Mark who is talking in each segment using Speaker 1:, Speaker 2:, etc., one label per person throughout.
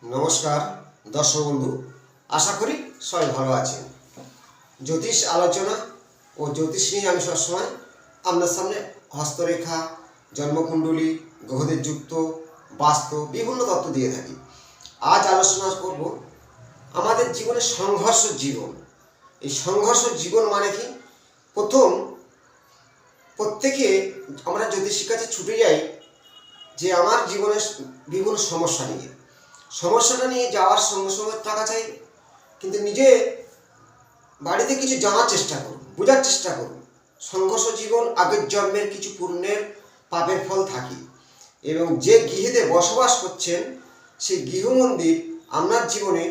Speaker 1: নমস্কার দর্শক বন্ধু, আশা করি সবাই ভালো আছেন। জ্যোতিষ আলোচনা ও জ্যোতিষ নিয়ে আমি সবসময় আপনার সামনে হস্তরেখা, জন্মকুণ্ডলী, গ্রহদের যুক্ত, বাস্তু বিভিন্ন তত্ত্ব দিয়ে থাকি। আজ আলোচনা করব আমাদের জীবনে সংঘর্ষ জীবন। এই সংঘর্ষ জীবন মানে কি? প্রত্যেকে আমরা জ্যোতিষীর কাছে ছুটে যাই যে আমার জীবনের বিভিন্ন সমস্যাটা নিয়ে যাওয়ার সঙ্গে সঙ্গে টাকা চাই, কিন্তু নিজে বাড়িতে কিছু জানার চেষ্টা করুন, বোঝার চেষ্টা করুন। সংঘর্ষ জীবন আগের জন্মের কিছু পুণ্যের পাপের ফল থাকে, এবং যে গৃহেতে বসবাস করছেন সেই গৃহমন্দির আপনার জীবনে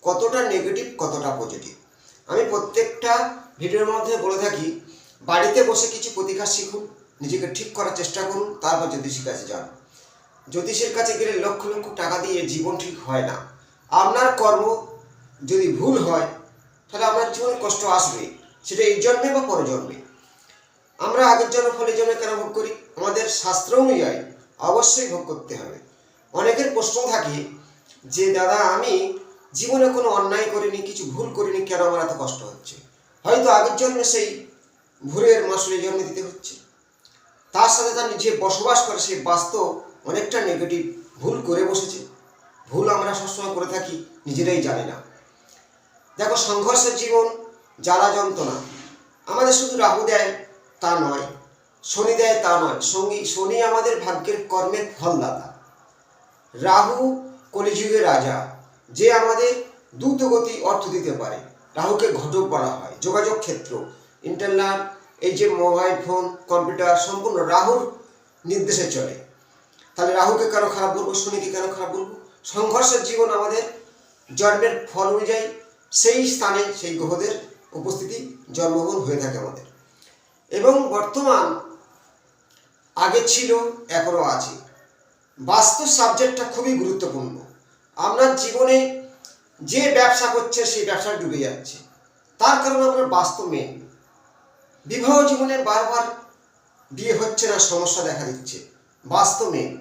Speaker 1: কতটা নেগেটিভ কতটা পজিটিভ। আমি প্রত্যেকটা ভিডিওর মধ্যে বলে থাকি, বাড়িতে বসে কিছু প্রতিকার শিখুন, নিজেকে ঠিক করার চেষ্টা করুন, তারপর জ্যোতিষীর কাছে যান। জ্যোতিষের কাছে গেলে লক্ষ লক্ষ টাকা দিয়ে জীবন ঠিক হয় না। আপনার কর্ম যদি ভুল হয় তাহলে আপনার জীবনে কষ্ট আসবে, সেটা এই জন্মে বা পরের জন্মে। আমরা আগের জন্ম ফলে জন্মে কেন ভোগ করি? আমাদের শাস্ত্র অনুযায়ী অবশ্যই ভোগ করতে হবে। অনেকের প্রশ্ন থাকে যে দাদা, আমি জীবনে কোনো অন্যায় করিনি, কিছু ভুল করিনি, কেন আমার এত কষ্ট হচ্ছে? হয়তো আগের জন্মে সেই ভুলের মাসুলে জন্ম দিতে হচ্ছে। তার সাথে তার নিজে বসবাস করে সেই বাস্তব অনেকটা নেগেটিভ ভুল করে বসেছে। ভুল আমরা সবসময় করে থাকি, নিজেরাই জানি না। দেখো, সংঘর্ষের জীবন, জ্বালা যন্ত্রণা আমাদের শুধু রাহু দেয় তা নয়, শনি দেয় তা নয়। শনি আমাদের ভাগ্যের কর্মের ফলদাতা। রাহু কলিযুগের রাজা, যে আমাদের দ্রুতগতি অর্থ দিতে পারে। রাহুকে ঘটক বলা হয়। যোগাযোগ ক্ষেত্র, ইন্টারনেট, এই যে মোবাইল ফোন, কম্পিউটার সম্পূর্ণ রাহুর নির্দেশে চলে। তাহলে রাহুকে কেন খারাপ বলবো, শনিকে কেন খারাপ বলবো? সংঘর্ষের জীবন আমাদের জন্মের ফল অনুযায়ী সেই স্থানে সেই গ্রহদের উপস্থিতি জন্মগ্রহণ হয়ে থাকে আমাদের। এবং বর্তমান আগে ছিল, এখনও আছে। বাস্তু সাবজেক্টটা খুবই গুরুত্বপূর্ণ। আপনার জীবনে যে ব্যবসা করছে সেই ব্যবসা ডুবে যাচ্ছে, তার কারণে আপনার বাস্তু মেন। বিবাহ জীবনে বারবার বিয়ে হচ্ছে না, সমস্যা দেখা দিচ্ছে, বাস্তু মেন।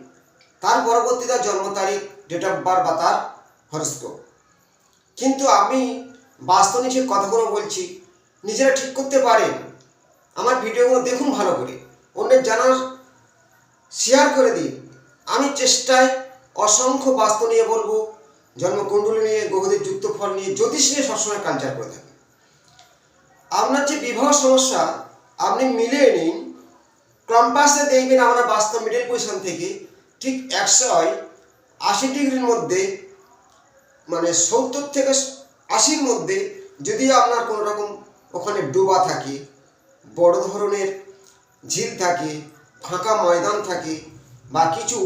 Speaker 1: তার পরবর্তীতে জন্ম তারিখ, ডেট অফ বার্থ বা তার হরস্কোপ। কিন্তু আমি বাস্তু নিয়ে কথাগুলো বলছি, নিজেরা ঠিক করতে পারেন। আমার ভিডিওগুলো দেখুন ভালো করে, অন্যের জানার শেয়ার করে দিন। আমি চেষ্টায় অসংখ্য বাস্তু নিয়ে বলবো, জন্মকুণ্ডলী নিয়ে, গ্রহদের যুক্ত ফল নিয়ে, জ্যোতিষ নিয়ে সবসময় কালচার করে থাকি। আপনার যে বিবাহ সমস্যা, আপনি মিলিয়ে নিন। কম্পাসে দেখবেন আমরা বাস্তব মিডল পজিশন থেকে ঠিক 180 ডিগ্রির মধ্যে, মানে 70 থেকে 80-র মধ্যে যদি আপনার কোনো রকম ওখানে ডোবা থাকে, বড় ধরনের ঝিল থাকে, ফাঁকা ময়দান থাকে, বা কিছু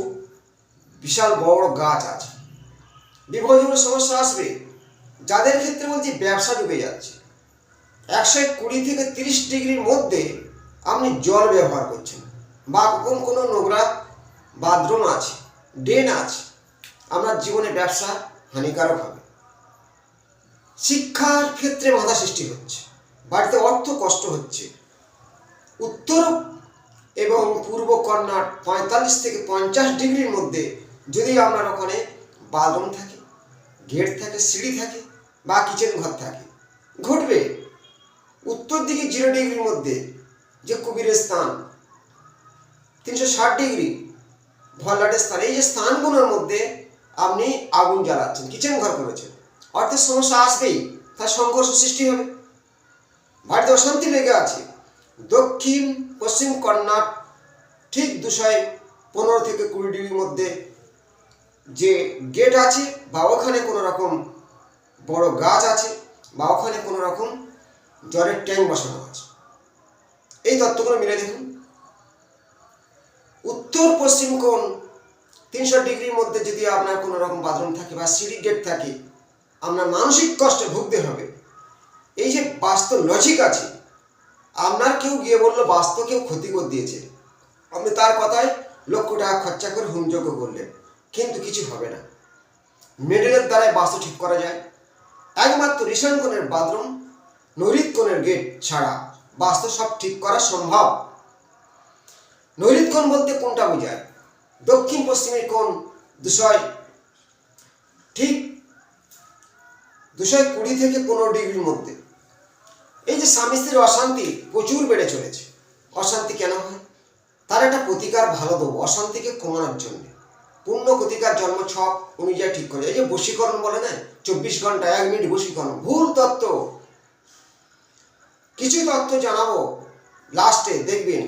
Speaker 1: বিশাল বড় গাছ আছে, বিবাহ জীবনের সমস্যা আসবে। যাদের ক্ষেত্রে বলছি ব্যবসা ডুবে যাচ্ছে, 120 থেকে 30 ডিগ্রির মধ্যে আপনি জল ব্যবহার করছেন, বা কোনো নোংরা বাথরুম আছে, ড্রেন আছে, আপনার জীবনে ব্যবসা হানিকারক হবে। শিক্ষার ক্ষেত্রে বাধা সৃষ্টি হচ্ছে, বাড়িতে অর্থ কষ্ট হচ্ছে। উত্তর এবং পূর্ব কর্নার 45 থেকে 50 ডিগ্রির মধ্যে যদি আপনার ওখানে বাথরুম থাকে, গেট থাকে, সিঁড়ি থাকে, বা কিচেন ঘর থাকে, ঘটবে। উত্তর দিকে 0 ডিগ্রির মধ্যে যে কুবেরের স্থান, 360 ডিগ্রি ভল্লাটের স্থান, এই যে স্থানগুলোর মধ্যে আপনি আগুন জ্বালাচ্ছেন, কিচেন ঘর করেছেন, অর্থের সমস্যা আসবেই। তার সংঘর্ষ সৃষ্টি হবে, বাড়িতে অশান্তি লেগে আছে। দক্ষিণ পশ্চিম কর্নার ঠিক 215 থেকে 20 ডিগ্রির মধ্যে যে গেট আছে, বা ওখানে কোনো রকম বড় গাছ আছে, বা ওখানে কোনো রকম জলের ট্যাঙ্ক বসানো আছে, এই তত্ত্বগুলো মিলে দেখুন। উত্তর পশ্চিম কোণ 300 ডিগ্রির মধ্যে যদি আপনার কোনো রকম বাথরুম থাকে বা সিঁড়ি গেট থাকে, আপনার মানসিক কষ্টে ভুগতে হবে। এই যে বাস্তু লজিক আছে, আপনার কেউ গিয়ে বললো বাস্তু কেউ ক্ষতি করে দিয়েছে, আপনি তার কথায় লক্ষ টাকা খরচা করে হোমযজ্ঞ করলেন, কিন্তু কিছু হবে না। মেডেলের দ্বারাই বাস্তু ঠিক করা যায়। একমাত্র ঈশান কোণের বাথরুম, নৈঋত কোণের গেট ছাড়া বাস্তু সব ঠিক করা সম্ভব। নৈঋত কোণ বলতে কোনটা বোঝায়? দক্ষিণ পশ্চিমের কোণ 200 ঠিক 220 থেকে 15 ডিগ্রির মধ্যে। এই যে স্বামী স্ত্রীর অশান্তি প্রচুর বেড়ে চলেছে। অশান্তি কেন হয়? তার একটা প্রতিকার ভালো দেবো অশান্তিকে কমানোর জন্য। পূর্ণ প্রতিকার জন্ম ছক অনুযায়ী ঠিক করে। এই যে বশীকরণ বলে না, 24 ঘন্টা 1 মিনিট বশীকরণ, ভুল তত্ত্ব। কিছু তত্ত্ব জানাবো লাস্টে, দেখবেন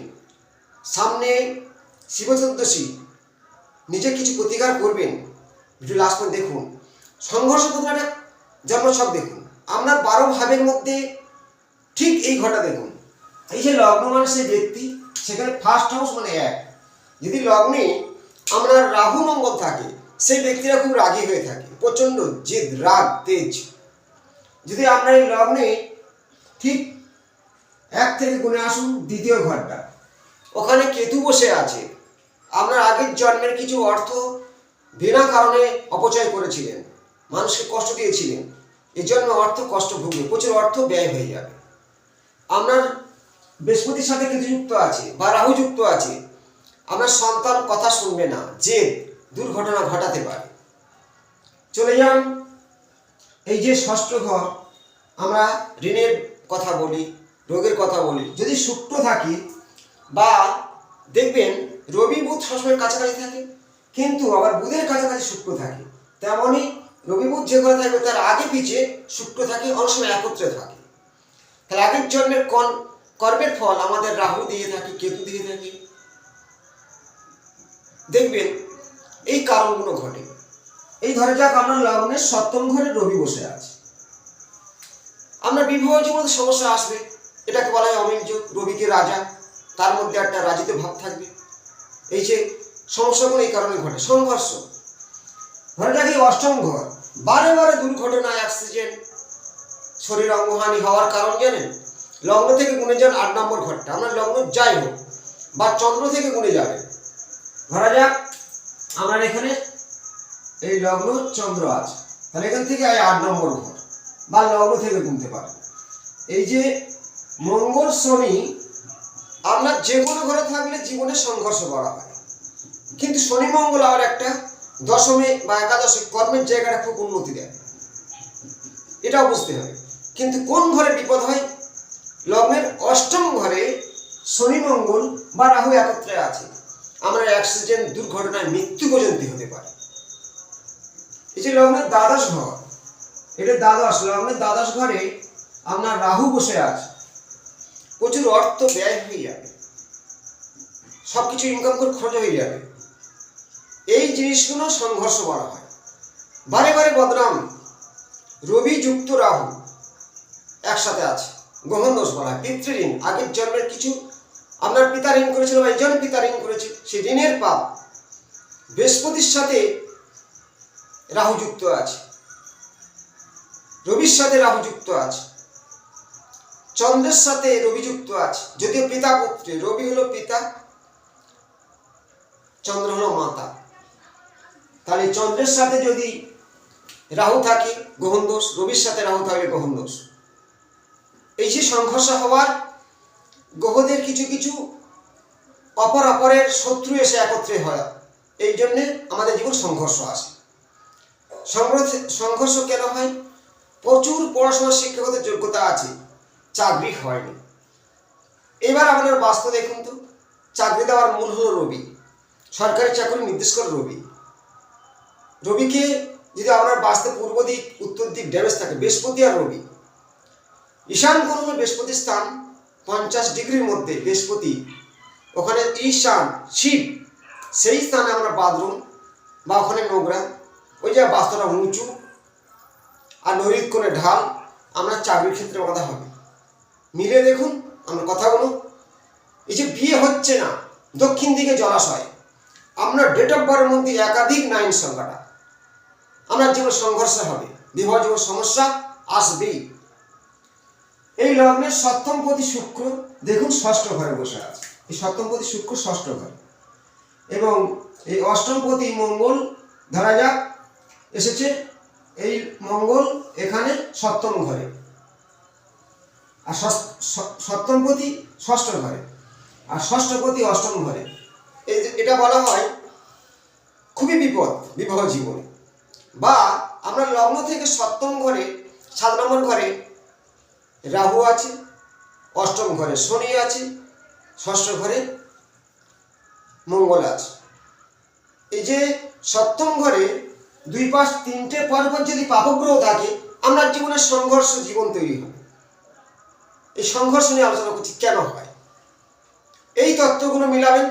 Speaker 1: সামনে শিব চতুর্দশী, নিজে কিছু প্রতিকার করবেন। ভিডিও লাস্ট পর্যন্ত দেখুন। সংঘর্ষ প্রতিকারটা জন্মছক দেখুন। আপনার 12 ভাবের মধ্যে ঠিক এই ঘটা দেখুন। এই যে লগ্ন মানে সেই ব্যক্তি, সেখানে ফার্স্ট হাউস মানে 1। যদি লগ্নে আমরা রাহু মঙ্গল থাকে, সেই ব্যক্তিরা খুব রাগী হয়ে থাকে, প্রচণ্ড জেদ, রাগ, তেজ। যদি আমরা এই লগ্নে ঠিক 1 থেকে গুণে আসুন দ্বিতীয় ঘরটা, ওখানে কেতু বসে আছে। আপনার আগের জন্মের কিছু অর্থ বিনা কারণে অপচয় করেছিলেন, মানুষকে কষ্ট দিয়েছিলেন, এই জন্য অর্থ কষ্ট ভুগবে, প্রচুর অর্থ ব্যয় হয়ে যাবে। আপনার বৃহস্পতির সাথে কেতু যুক্ত আছে বা রাহু যুক্ত আছে, আপনার সন্তান কথা শুনবে না, জেদ, দুর্ঘটনা ঘটাতে পারে। চলে যান এই যে ষষ্ঠ ঘর, আমরা ঋণের কথা বলি, রোগের কথা বলি। যদি শুক্র থাকে বা দেখবেন রবি বুধ সবসময় কাছাকাছি থাকে, কিন্তু আবার বুধের কাছাকাছি শুক্র থাকে, তেমনই রবি বুধ যে ঘরে থাকবে তার আগে পিছে শুক্র থাকে, অনেক সময় একত্রে থাকে। তাহলে আগের জন্মের কর্মের ফল আমাদের রাহু দিয়ে থাকে, কেতু দিয়ে থাকে। দেখবেন এই কারণগুলো ঘটে। এই ধরে যাক আমরা লগ্নের 7ম ঘরে রবি বসে আছে, আমরা বিবাহ জীবনে সমস্যা আসবে। এটাকে বলা হয় অমিল যোগ। রবিকে রাজা, তার মধ্যে একটা রাজিত ভাব থাকবে। এই যে সমস্যাগুলো এই কারণে ঘটে, সংঘর্ষ। ধরে যাক এই 8ম ঘর, বারে বারে দুর্ঘটনা, অ্যাক্সিডেন্ট, শরীর অঙ্গহানি হওয়ার কারণ জানেন? লগ্ন থেকে গুণে যান 8 নম্বর ঘরটা। আমরা লগ্ন যাই হোক বা চন্দ্র থেকে গুণে যাবে। ধরা যাক আমার এখানে এই লগ্ন চন্দ্র আছে, তাহলে এখান থেকে 8 নম্বর ঘর বা লগ্ন থেকে গুনতে পারে। এই যে মঙ্গল শনি, আপনার যে কোনো ঘরে থাকলে জীবনে সংঘর্ষ করা হয়, কিন্তু শনি মঙ্গল আবার একটা দশমে বা একাদশে কর্মের জায়গাটা খুব উন্নতি দেয়, এটাও বুঝতে হবে। কিন্তু কোন ঘরে বিপদ হয়? লগ্নের 8ম ঘরে শনি মঙ্গল বা রাহু একত্রে আছে, আমরা অ্যাক্সিডেন্ট, দুর্ঘটনায় মৃত্যু পর্যন্ত হতে পারে। এই যে লগ্নের দ্বাদশ ঘর, এটা দ্বাদশ, লগ্নের দ্বাদশ ঘরে আপনার রাহু বসে আছে, প্রচুর অর্থ ব্যয় হয়ে যাবে, সবকিছু ইনকাম করে খরচ হয়ে যাবে। এই জিনিসগুলো সংঘর্ষ বলা হয়। বারে বারে বদনাম, রবি যুক্ত রাহু একসাথে আছে, গ্রহণ দোষ বলা হয়। পিতৃঋণ, আগের জন্মের কিছু আপনার পিতা ঋণ করেছিল বা এই জন্য পিতা ঋণ করেছে, সেই ঋণের পাপ। বৃহস্পতির সাথে রাহু যুক্ত আছে, রবির সাথে রাহু যুক্ত আছে, চন্দ্রের সাথে রবি যুক্ত আছে। যদিও পিতা পুত্রে, রবি হলো পিতা, চন্দ্র হলো মাতা। তাহলে চন্দ্রের সাথে যদি রাহু থাকে গ্রহণ দোষ, রবির সাথে রাহু থাকলে গ্রহণ দোষ। এই যে সংঘর্ষ হওয়ার, গ্রহদের কিছু কিছু অপরের শত্রু এসে একত্রে হয়, এই জন্যে আমাদের জীবন সংঘর্ষ আসে। সংঘর্ষ কেন হয়? প্রচুর পড়াশোনার শিক্ষাগত যোগ্যতা আছে, চাকরি হয়নি। এবার আমাদের বাস্তব দেখুন তো, চাকরি দেওয়ার মূল হলো রবি, সরকারি চাকরি নির্দেশ করে রবি। রবিকে যদি আপনার বাস্তব পূর্ব দিক উত্তর দিক ড্যামেজ থাকে, বৃহস্পতি আর রবি, ঈশান কোণ হলো বৃহস্পতির স্থান, 50 ডিগ্রির মধ্যে বৃহস্পতি, ওখানে ঈশান শিব, সেই স্থানে আমরা বাথরুম বা ওখানে নোংরা, ওই যে বাস্তুটা উঁচু আর নৈরিত কোণে ঢাল, আমরা চাকরির ক্ষেত্রে বাধা হবে। মিলে দেখুন আমরা কথাগুলো। এই যে বিয়ে হচ্ছে না, দক্ষিণ দিকে জলাশয়, আপনার ডেট অফ বার্থের মধ্যে একাধিক 9 সংখ্যাটা, আপনার জীবন সংঘর্ষ হবে, বিবাহ জীবন সমস্যা আসবেই। এই লগ্নের 7ম পতি শুক্র দেখুন 6ষ্ঠ ঘরে বসে আছে। এই 7ম পতি শুক্র 6ষ্ঠ ঘরে, এবং এই 8ম পতি মঙ্গল ধরা যাক এসেছে, এই মঙ্গল এখানে 7ম ঘরে, আর 7ম পতি 6ষ্ঠ ঘরে, আর 6ষ্ঠ পতি 8ম ঘরে। এটা বলা হয় খুবই বিপদ বিবাহ জীবনে। বা আমরা লগ্ন থেকে 7ম ঘরে 7 নম্বর ঘরে রাহু আছে, অষ্টম ঘরে শনি আছে, ষষ্ঠ ঘরে মঙ্গল আছে। এই যে সপ্তম ঘরে 2, 5, 3টে পরপর যদি পাপগ্রহ থাকে, আমরা জীবনে সংঘর্ষ জীবন তৈরি হবে। এই সংঘর্ষ নিয়ে আলোচনা করছি কেন হয়। এই তত্ত্বগুলো মিলাবেন,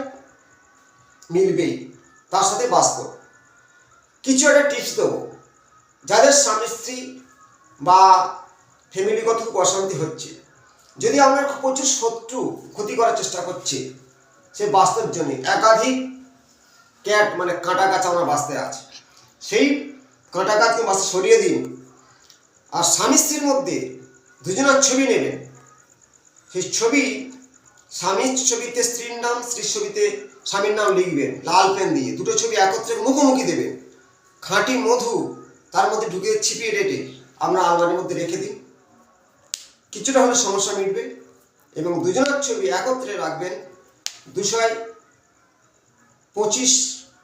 Speaker 1: মিলবেই, তার সাথে বাস্তব কিছু একটা টিপস দেবো। যাদের স্বামী স্ত্রী বা ফ্যামিলিগত খুব অশান্তি হচ্ছে, যদি আপনার প্রচুর শত্রু ক্ষতি করার চেষ্টা করছে, সে বাস্তব জন্য একাধিক ক্যাট মানে কাঁটা গাছ আমার বাঁচতে আছে, সেই কাঁটা গাছকে বাঁচতে সরিয়ে দিন। আর স্বামী স্ত্রীর মধ্যে দুজনের ছবি নেবেন, সেই ছবি স্বামীর ছবিতে স্ত্রীর নাম, স্ত্রীর ছবিতে স্বামীর নাম লিখবেন লাল পেন দিয়ে, দুটো ছবি একত্রে মুখোমুখি দেবেন, খাঁটি মধু তার মধ্যে ঢুকিয়ে ছিপিয়ে রেটে আমরা আলমারির মধ্যে রেখে দিন। কিছুটা হলে সমস্যা মিটবে। এবং দুজনের ছবি একত্রে রাখবেন 225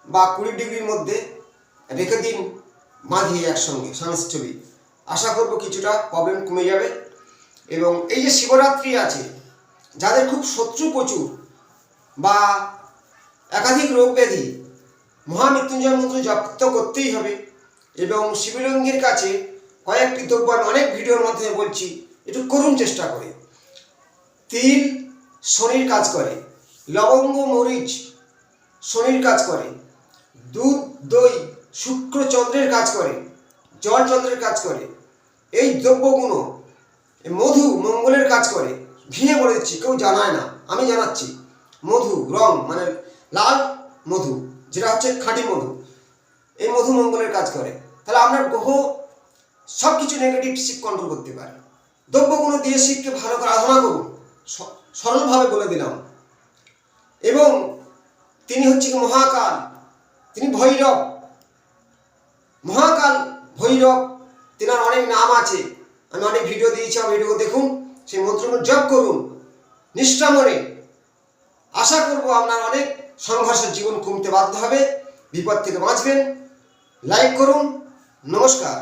Speaker 1: বা 20 ডিগ্রির মধ্যে রেখে দিন বাঁধিয়ে একসঙ্গে স্বামীর ছবি। আশা করব কিছুটা প্রবলেম কমে যাবে। এবং এই যে শিবরাত্রি আছে, যাদের খুব শত্রু প্রচুর বা একাধিক রোগ ব্যাধি, মহামৃত্যুঞ্জয় মন্ত্র জপ করতেই হবে। এবং শিবলিঙ্গের কাছে কয়েকটি দ্রব্য আমি অনেক ভিডিওর মাধ্যমে বলছি, একটু করুন চেষ্টা করে। তিল শনির কাজ করে, লবঙ্গ মরিচ শনির কাজ করে, দুধ দই শুক্র চন্দ্রের কাজ করে, জল চন্দ্রের কাজ করে। এই দ্রব্যগুলো মধু মঙ্গলের কাজ করে। ঘিয়ে বলে দিচ্ছি, কেউ জানায় না, আমি জানাচ্ছি। মধু রং মানে লাল মধু, যেটা হচ্ছে খাঁটি মধু, এই মধু মঙ্গলের কাজ করে। তাহলে আপনার গ্রহ সব কিছু নেগেটিভ শিব কন্ট্রোল করতে পারে। দ্রব্যগুলো দিয়ে শিবকে ভালো করে আরাধনা করুন, সরলভাবে বলে দিলাম। এবং তিনি হচ্ছে মহাকাল, তিনি ভৈরব, মহাকাল ভৈরব, তেনার অনেক নাম আছে, আমি অনেক ভিডিও দিয়েছি, আমার ভিডিও দেখুন, সেই মন্ত্রগুলো জপ করুন নিষ্ঠা মনে। আশা করব আপনার অনেক সংঘর্ষের জীবন কমতে বাধ্য হবে, বিপদ থেকে বাঁচবেন। লাইক করুন। নমস্কার।